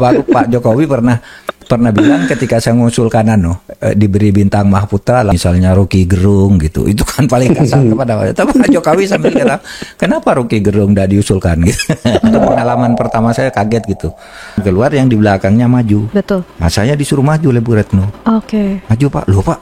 Baru Pak Jokowi pernah bilang ketika saya mengusulkan diberi bintang Mahaputra misalnya Rocky Gerung gitu, itu kan paling kasar kepada tapi Pak Jokowi sambil kata kenapa Rocky Gerung tidak diusulkan gitu. Itu pengalaman pertama saya, kaget gitu, keluar yang di belakangnya maju. Betul. Nah saya disuruh maju oleh Bu Retno. Oke. Maju Pak, loh Pak,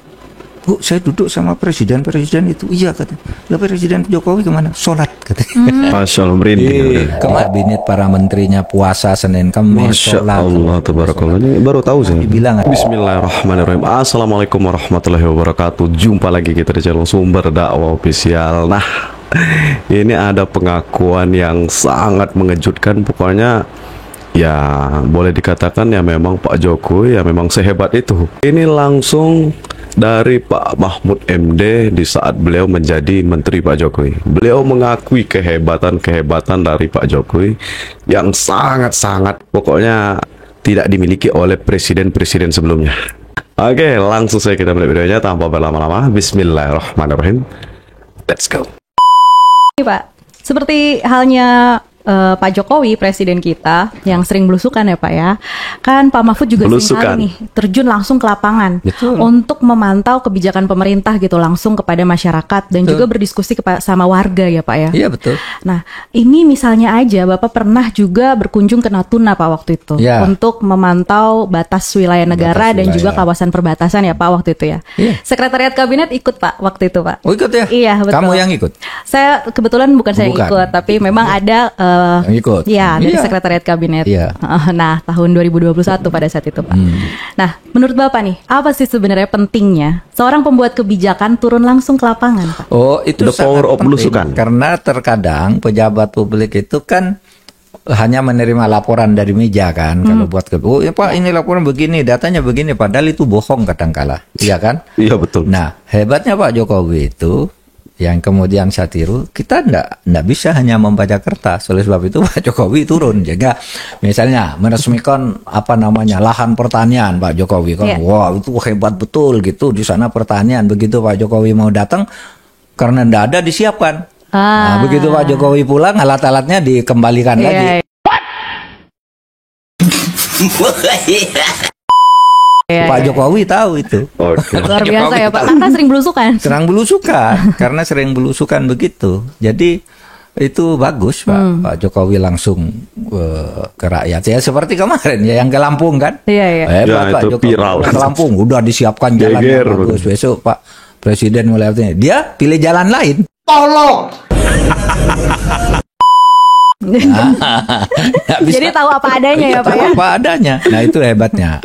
Bu, saya duduk sama presiden itu. Iya katanya. Lah Presiden Jokowi kemana? Sholat katanya. Masya Allah, merinding. Kabinet para menterinya puasa Senin Kamis. Masya sholat. Allah, tabarakallah. Ini baru tahu saya. Dibilang. Bismillahirrahmanirrahim. Assalamualaikum warahmatullahi wabarakatuh. Jumpa lagi kita di channel Sumber Dakwah Official. Nah, ini ada pengakuan yang sangat mengejutkan. Pokoknya ya boleh dikatakan ya memang Pak Jokowi ya memang sehebat itu. Ini langsung dari Pak Mahfud MD di saat beliau menjadi menteri Pak Jokowi. Beliau mengakui kehebatan dari Pak Jokowi yang sangat-sangat pokoknya tidak dimiliki oleh presiden-presiden sebelumnya. Oke, langsung saja kita mulai videonya tanpa berlama-lama. Bismillahirrahmanirrahim. Let's go. Pak, seperti halnya Pak Jokowi, presiden kita yang sering belusukan ya Pak ya. Kan Pak Mahfud juga sering kali nih terjun langsung ke lapangan. Betul. Untuk memantau kebijakan pemerintah gitu langsung kepada masyarakat dan juga berdiskusi sama warga ya Pak ya. Iya betul. Nah ini misalnya aja Bapak pernah juga berkunjung ke Natuna Pak waktu itu ya. Untuk memantau batas wilayah negara dan juga kawasan perbatasan ya Pak waktu itu ya. Sekretariat Kabinet ikut Pak waktu itu Pak. Oh ikut ya? Iya betul. Kamu yang ikut? Saya kebetulan bukan saya yang ikut, tapi memang ada yang ikut. Ya, dari Sekretariat Kabinet. Nah, tahun 2021 pada saat itu, Pak. Nah, menurut Bapak nih, apa sih sebenarnya pentingnya seorang pembuat kebijakan turun langsung ke lapangan, Pak? Oh, itu The power of belusukan. Karena terkadang pejabat publik itu kan hanya menerima laporan dari meja kan. Kalau buat oh ya Pak, ini laporan begini, datanya begini, padahal itu bohong kadangkala. Iya kan? Iya betul. Nah, hebatnya Pak Jokowi itu yang kemudian saya tiru, kita ndak bisa hanya membaca kertas. Oleh sebab itu Pak Jokowi turun, jaga misalnya meresmikan lahan pertanian Pak Jokowi kan, wah itu hebat betul gitu di sana pertanian. Begitu Pak Jokowi mau datang, karena ndak ada disiapkan. Nah, begitu Pak Jokowi pulang, alat-alatnya dikembalikan lagi. Pak Jokowi tahu itu. Luar biasa ya Pak, karena sering belusukan. Karena sering belusukan begitu. Jadi itu bagus Pak Jokowi langsung ke rakyat. Ya seperti kemarin ya yang ke Lampung kan. Iya. Pak Jokowi viral. ke Lampung udah disiapkan jalan yang bagus. Besok Pak Presiden mulai dia pilih jalan lain. Tolong. Jadi tahu apa adanya ya Pak ya? Apa adanya. Nah itu hebatnya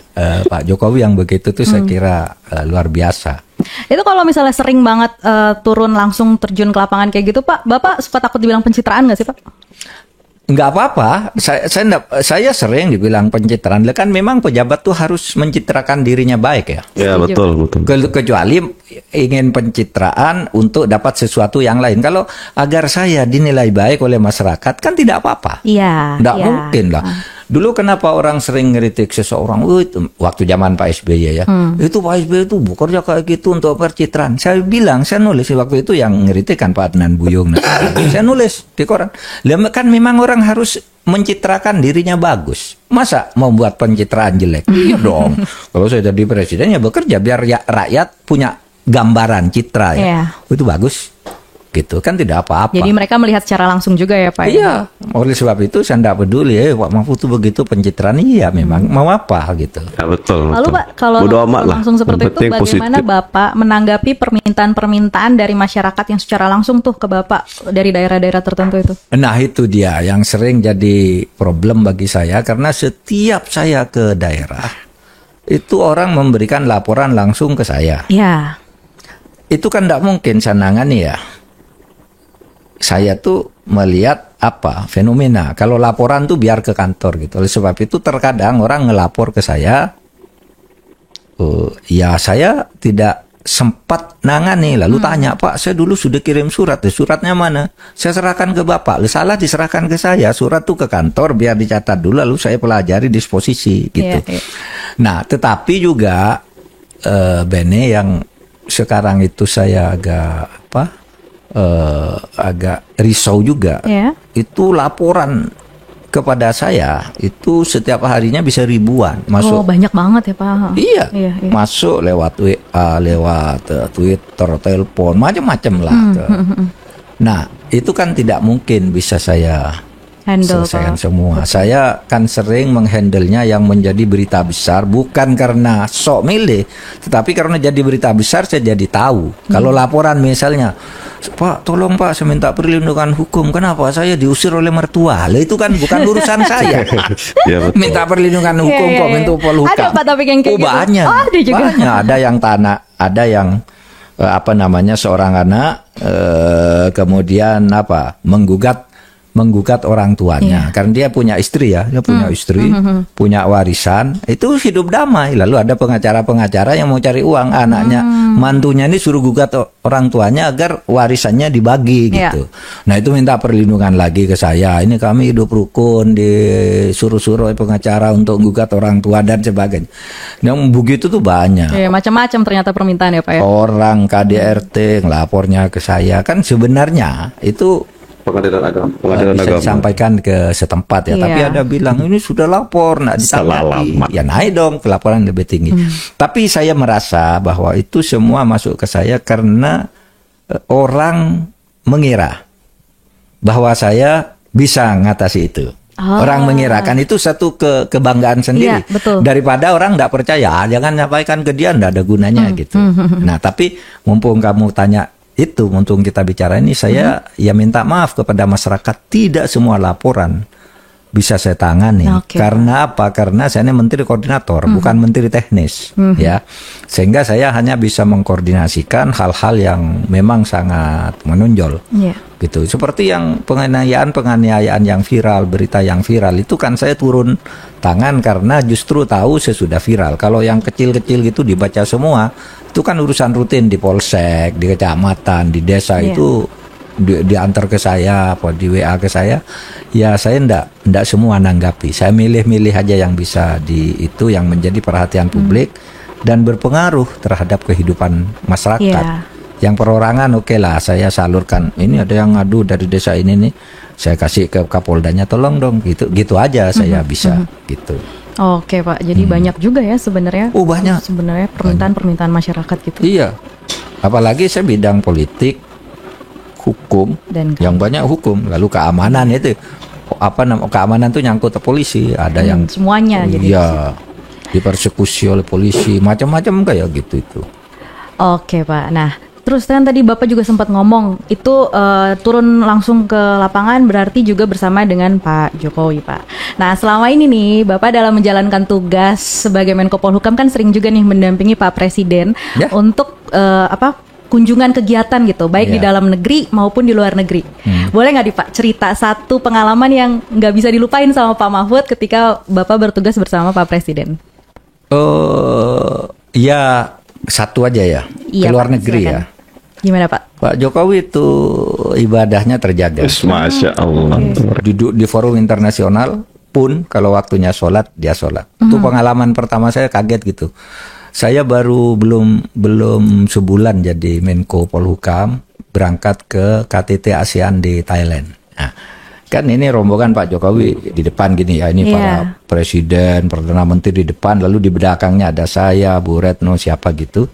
Pak Jokowi yang begitu tuh saya kira luar biasa. Itu kalau misalnya sering banget turun langsung terjun ke lapangan kayak gitu Pak, Bapak suka takut dibilang pencitraan nggak sih Pak? Enggak apa-apa, saya sering dibilang pencitraan. Kan memang pejabat tuh harus mencitrakan dirinya baik ya. Ya betul. Kecuali ingin pencitraan untuk dapat sesuatu yang lain. Kalau agar saya dinilai baik oleh masyarakat kan tidak apa-apa. Iya. Tidak mungkin lah. Dulu kenapa orang sering ngeritik seseorang? Waktu zaman Pak SBY ya. Itu Pak SBY itu bekerja kayak gitu untuk pencitraan. Saya bilang, saya nulis waktu itu yang ngeritik kan Pak Adnan Buyung. Saya nulis di koran. Kan memang orang harus mencitrakan dirinya bagus. Masa mau buat pencitraan jelek? Iya dong. Kalau saya jadi presiden ya bekerja biar rakyat punya gambaran citra ya. Itu bagus. Gitu kan tidak apa-apa. Jadi mereka melihat secara langsung juga ya Pak? Iya, oleh sebab itu saya tidak peduli Pak Mahfud itu begitu pencitraan, iya memang mau apa gitu. Ya betul. Lalu Pak, kalau langsung seperti itu bagaimana positif. Bapak menanggapi permintaan-permintaan dari masyarakat yang secara langsung tuh ke Bapak dari daerah-daerah tertentu itu? Nah itu dia yang sering jadi problem bagi saya, karena setiap saya ke daerah itu orang memberikan laporan langsung ke saya. Iya. Itu kan tidak mungkin saya nangani ya. Saya tuh melihat fenomena. Kalau laporan tuh biar ke kantor gitu. Oleh sebab itu terkadang orang ngelapor ke saya, ya saya tidak sempat nangani. Lalu tanya, Pak, saya dulu sudah kirim surat. Suratnya mana? Saya serahkan ke Bapak. Salah diserahkan ke saya. Surat tuh ke kantor biar dicatat dulu. Lalu saya pelajari disposisi gitu. Nah, tetapi juga Bene yang sekarang itu saya agak risau juga. Itu laporan kepada saya itu setiap harinya bisa ribuan masuk. Oh, banyak banget ya Pak. Iya, masuk lewat WA, lewat Twitter, telepon, macam-macam lah. Nah, itu kan tidak mungkin bisa saya handle selesaikan semua. Saya kan sering menghandlenya yang menjadi berita besar, bukan karena sok milih, tetapi karena jadi berita besar saya jadi tahu. Kalau laporan misalnya, Pak, tolong Pak, saya minta perlindungan hukum. Kenapa? Saya diusir oleh mertua. Lah itu kan bukan urusan saya. Minta perlindungan hukum kok, Menko Polhukam. Ada Pak topik yang kayak gitu? Banyak. Oh, ada juga. Banyak. Ada yang ada yang seorang anak kemudian menggugat orang tuanya karena dia punya istri punya warisan, itu hidup damai. Lalu ada pengacara yang mau cari uang, anaknya mantunya ini suruh gugat orang tuanya agar warisannya dibagi gitu. Nah, itu minta perlindungan lagi ke saya. Ini kami hidup rukun, disuruh-suruh pengacara untuk gugat orang tua dan sebagainya. Yang begitu tuh banyak. Macam-macam ternyata permintaan ya Pak ya. Orang KDRT ngelapornya ke saya, kan sebenarnya itu Pengadilan agama. Bisa disampaikan ke setempat ya. Tapi ada bilang ini sudah lapor, nak ditanggapi. Ya naik dong, kelaporan lebih tinggi. Tapi saya merasa bahwa itu semua masuk ke saya karena orang mengira bahwa saya bisa ngatasi itu. Orang mengirakan itu satu kebanggaan sendiri. Daripada orang tidak percaya, jangan nyampaikan ke dia, tidak ada gunanya gitu. Nah, tapi mumpung kamu tanya itu, untung kita bicara ini, saya ya minta maaf kepada masyarakat, tidak semua laporan bisa saya tangani. Karena apa? Karena saya ini menteri koordinator, bukan menteri teknis, ya. Sehingga saya hanya bisa mengkoordinasikan hal-hal yang memang sangat menonjol. Gitu. Seperti yang penganiayaan yang viral, berita yang viral itu kan saya turun tangan karena justru tahu sesudah viral. Kalau yang kecil-kecil gitu dibaca semua, itu kan urusan rutin di polsek, di kecamatan, di desa itu diantar ke saya, apa di WA ke saya. Ya saya ndak semua nanggapi. Saya milih-milih aja yang bisa itu yang menjadi perhatian publik dan berpengaruh terhadap kehidupan masyarakat. Yang perorangan oke lah, saya salurkan. Ini ada yang ngadu dari desa ini nih, saya kasih ke Kapoldanya, tolong dong, gitu aja saya bisa gitu. Oke Pak, jadi banyak juga ya sebenarnya. Banyak. Sebenarnya permintaan masyarakat gitu. Iya, apalagi saya bidang politik, hukum, dan yang banyak hukum, lalu keamanan itu, keamanan tuh nyangkut ke polisi, ada yang semuanya. Iya, dipersekusi oleh polisi, macam-macam kayak gitu itu. Oke Pak, nah. Terus kan tadi Bapak juga sempat ngomong itu turun langsung ke lapangan berarti juga bersama dengan Pak Jokowi Pak. Nah selama ini nih Bapak dalam menjalankan tugas sebagai Menko Polhukam kan sering juga nih mendampingi Pak Presiden untuk kunjungan kegiatan gitu, baik di dalam negeri maupun di luar negeri. Boleh nggak Pak cerita satu pengalaman yang nggak bisa dilupain sama Pak Mahfud ketika Bapak bertugas bersama Pak Presiden? Ya satu aja ya, ke luar negeri silakan. Ya. Gimana Pak? Pak Jokowi itu ibadahnya terjaga. Masya Allah. Duduk di forum internasional pun kalau waktunya sholat, dia sholat. Itu pengalaman pertama saya, kaget gitu. Saya baru belum sebulan jadi Menko Polhukam, berangkat ke KTT ASEAN di Thailand. Nah, kan ini rombongan Pak Jokowi di depan gini ya, ini para presiden, perdana menteri di depan, lalu di belakangnya ada saya, Bu Retno, siapa gitu.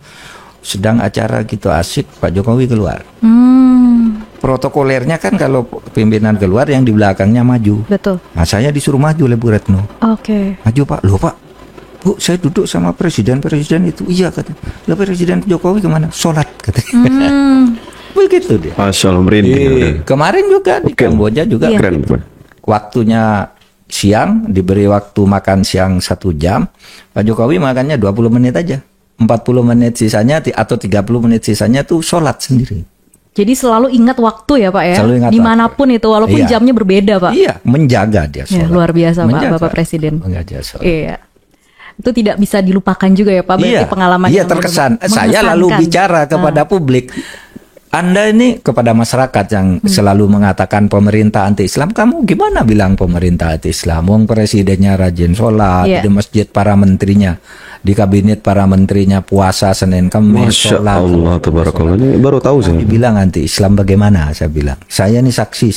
Sedang acara gitu asik, Pak Jokowi keluar. Protokolernya kan kalau pimpinan keluar yang di belakangnya maju. Betul. Nah saya disuruh maju oleh Bu Retno. Maju Pak, loh Pak, Bu saya duduk sama presiden itu. Iya kata. Lah Presiden Jokowi kemana? Sholat katanya. Begitu dia. Masya Allah, merinding. Kemarin juga di Kamboja juga waktunya siang, diberi waktu makan siang 1 jam, Pak Jokowi makannya 20 menit aja. 40 menit sisanya atau 30 menit sisanya tuh sholat sendiri. Jadi selalu ingat waktu ya Pak ya? Selalu ingat dimanapun waktu. Itu walaupun jamnya berbeda Pak. Iya, menjaga dia sholat. Luar biasa Pak, Bapak Presiden. Menjaga sholat. Iya. Itu tidak bisa dilupakan juga ya Pak, berarti pengalaman yang terkesan. Saya lalu bicara kepada publik. Anda ini kepada masyarakat yang selalu mengatakan pemerintah anti-Islam, kamu gimana bilang pemerintah anti-Islam? Wong presidennya rajin sholat, di masjid para menterinya, di kabinet para menterinya puasa Senin Kamis, sholat. Masya Allah, tabarakallah. Ini baru tahu saya. Dibilang anti-Islam bagaimana? Saya bilang, saya ini saksi,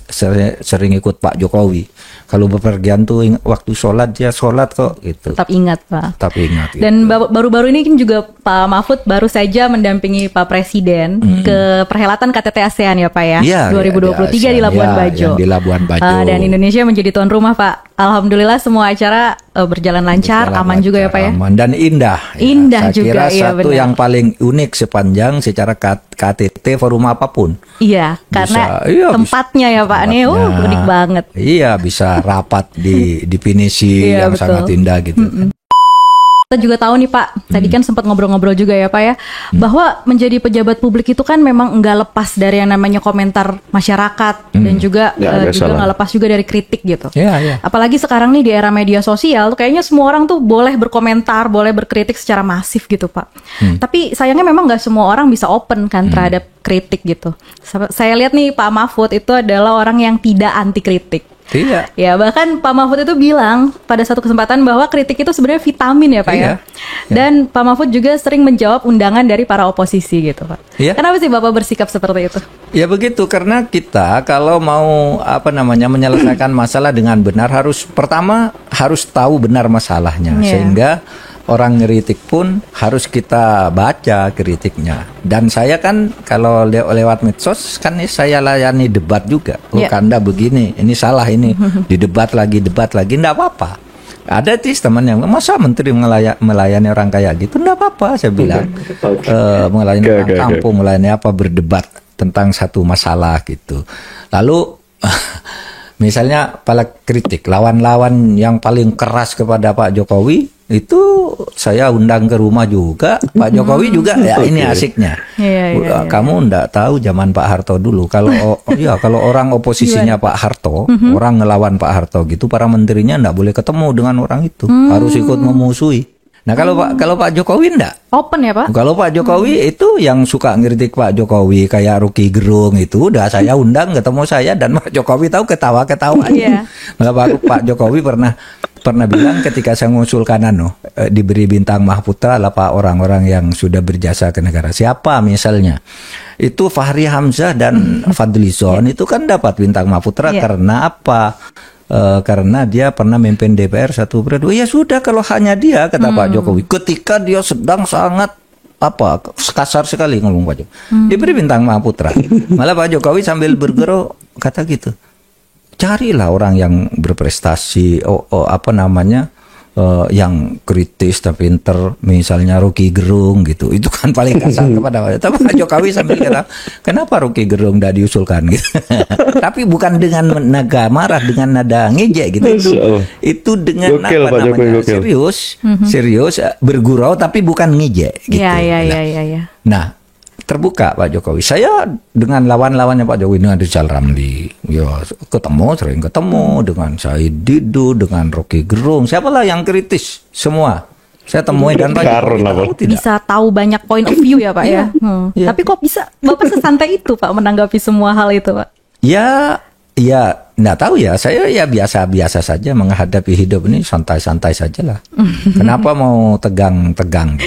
saya sering ikut Pak Jokowi kalau bepergian tuh waktu sholat dia sholat kok gitu. Tetap ingat Pak. Tetap ingat. Gitu. Dan baru-baru ini kan juga Pak Mahfud baru saja mendampingi Pak Presiden ke perhelatan KTT ASEAN ya Pak ya. Iya, 2023 di Labuan Bajo. Di Labuan Bajo. Dan Indonesia menjadi tuan rumah Pak. Alhamdulillah semua acara berjalan lancar, aman juga ya Pak ya. Aman dan indah. Indah Saya juga, kira iya, satu benar. yang paling unik sepanjang secara KTT forum apapun. Iya, karena tempatnya ya Pak nih, unik banget. Iya, bisa rapat di definisi Iya, yang betul. sangat indah gitu. Kita juga tahu nih Pak, tadi kan sempat ngobrol-ngobrol juga ya Pak ya, bahwa menjadi pejabat publik itu kan memang nggak lepas dari yang namanya komentar masyarakat dan juga juga nggak lepas juga dari kritik gitu. Iya. Apalagi sekarang nih di era media sosial, kayaknya semua orang tuh boleh berkomentar, boleh berkritik secara masif gitu Pak. Tapi sayangnya memang nggak semua orang bisa open kan terhadap kritik gitu. Saya lihat nih Pak Mahfud itu adalah orang yang tidak anti kritik. Iya. Ya bahkan Pak Mahfud itu bilang pada satu kesempatan bahwa kritik itu sebenarnya vitamin ya Pak ya. Dan Pak Mahfud juga sering menjawab undangan dari para oposisi gitu Pak. Iya. Kenapa sih Bapak bersikap seperti itu? Ya begitu, karena kita kalau mau menyelesaikan masalah dengan benar pertama harus tahu benar masalahnya, sehingga orang ngeritik pun harus kita baca kritiknya. Dan saya kan kalau lewat medsos kan saya layani debat juga. Anda begini, ini salah ini, didebat lagi, enggak apa-apa. Ada teman yang masa menteri melayani orang kayak gitu, enggak apa-apa saya bilang. Melayani orang kampung, melayani apa, berdebat tentang satu masalah gitu. Lalu misalnya pada kritik lawan-lawan yang paling keras kepada Pak Jokowi itu saya undang ke rumah juga. Pak Jokowi juga ya ini asiknya. Iya. Kamu enggak tahu zaman Pak Harto dulu. Kalau kalau orang oposisinya Pak Harto, orang ngelawan Pak Harto gitu, para menterinya enggak boleh ketemu dengan orang itu. Harus ikut memusuhi. Nah, kalau Pak Jokowi enggak. Open ya Pak? Kalau Pak Jokowi itu yang suka ngeritik Pak Jokowi kayak Rocky Gerung itu udah saya undang ketemu saya dan Pak Jokowi tahu ketawa-ketawa. Pak Jokowi pernah bilang ketika saya mengusulkan diberi bintang Mahputra lah Pak orang-orang yang sudah berjasa ke negara. Siapa misalnya? Itu Fahri Hamzah dan Fadlizon itu kan dapat bintang Mahputra karena apa? Karena dia pernah memimpin DPR satu periode. Ya sudah, kalau hanya dia, kata Pak Jokowi, ketika dia sedang sangat kasar sekali ngomong Pak Jokowi, diberi bintang Mahputra. Malah Pak Jokowi sambil bergerok kata gitu, carilah orang yang berprestasi, yang kritis tapi pinter, misalnya Rocky Gerung gitu. Itu kan paling kasar kepada tapi Pak Jokowi sambil kata, kenapa Rocky Gerung tidak diusulkan gitu. Tapi bukan dengan nada marah, dengan nada ngejek gitu. Itu dengan serius bergurau tapi bukan ngejek gitu. Iya. Nah, terbuka Pak Jokowi. Saya dengan lawan-lawannya Pak Jokowi, dengan Rizal Ramli, sering ketemu dengan Said Didu, dengan Rocky Gerung, siapalah yang kritis semua. Saya temui dan Pak Jokowi bisa tahu banyak point of view ya Pak ya. Tapi kok bisa Bapak sesantai itu Pak menanggapi semua hal itu Pak? Ya, nggak tahu ya. Saya ya biasa-biasa saja menghadapi hidup ini, santai-santai saja lah. Kenapa mau tegang-tegang?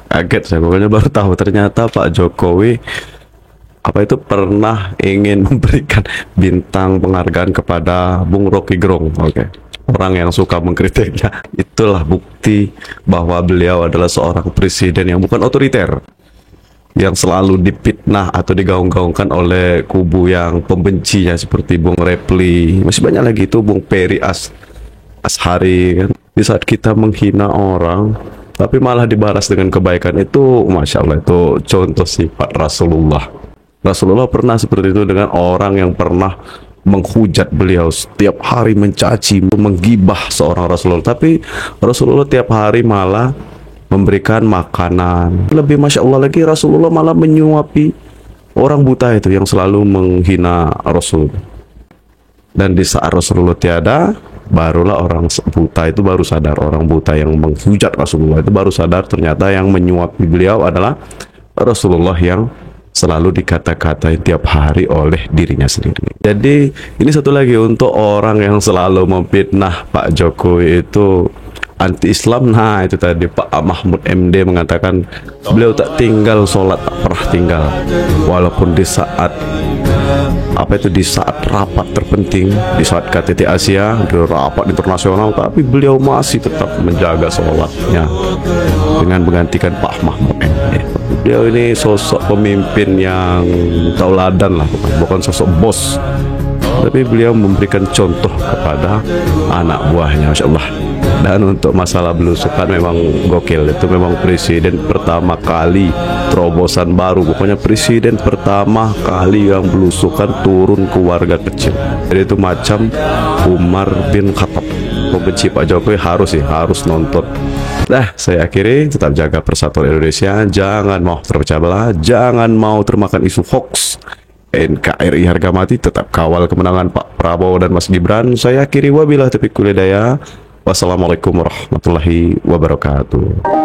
Kaget saya, pokoknya baru tahu ternyata Pak Jokowi pernah ingin memberikan bintang penghargaan kepada Bung Rocky Gerung. Orang yang suka mengkritiknya. Itulah bukti bahwa beliau adalah seorang presiden yang bukan otoriter, yang selalu dipitnah atau digaung-gaungkan oleh kubu yang pembencinya seperti Bung Repli, masih banyak lagi itu Bung Peri Ashari kan. Di saat kita menghina orang tapi malah dibalas dengan kebaikan, itu Masya Allah, itu contoh sifat Rasulullah. Rasulullah pernah seperti itu dengan orang yang pernah menghujat beliau, setiap hari mencaci, menggibah seorang Rasulullah. Tapi Rasulullah tiap hari malah memberikan makanan. Lebih Masya Allah lagi, Rasulullah malah menyuapi orang buta itu yang selalu menghina Rasul. Dan di saat Rasulullah tiada, barulah orang buta itu baru sadar, orang buta yang menghujat Rasulullah itu baru sadar ternyata yang menyuapi beliau adalah Rasulullah yang selalu dikata-katain tiap hari oleh dirinya sendiri. Jadi ini satu lagi untuk orang yang selalu memfitnah Pak Jokowi itu anti-Islam. Nah itu tadi Pak Mahfud MD mengatakan beliau tak tinggal sholat, tak pernah tinggal, walaupun di saat apa itu di saat rapat terpenting, di saat KTT Asia, di rapat internasional, tapi beliau masih tetap menjaga sholatnya dengan menggantikan Pak Mahmud MD. Beliau ini sosok pemimpin yang tauladan lah, bukan sosok bos, tapi beliau memberikan contoh kepada anak buahnya, Masya Allah. Dan untuk masalah belusukan memang gokil, itu memang presiden pertama kali terobosan baru, pokoknya presiden pertama kali yang belusukan turun ke warga kecil. Jadi itu macam Umar bin Khattab. Pembenci Pak Jokowi harus nonton. Nah, saya akhiri, tetap jaga persatuan Indonesia, jangan mau terpecah belah, jangan mau termakan isu hoax. NKRI harga mati, tetap kawal kemenangan Pak Prabowo dan Mas Gibran. Saya akhiri, wabillahi taufiq wal hidayah. Wassalamualaikum warahmatullahi wabarakatuh.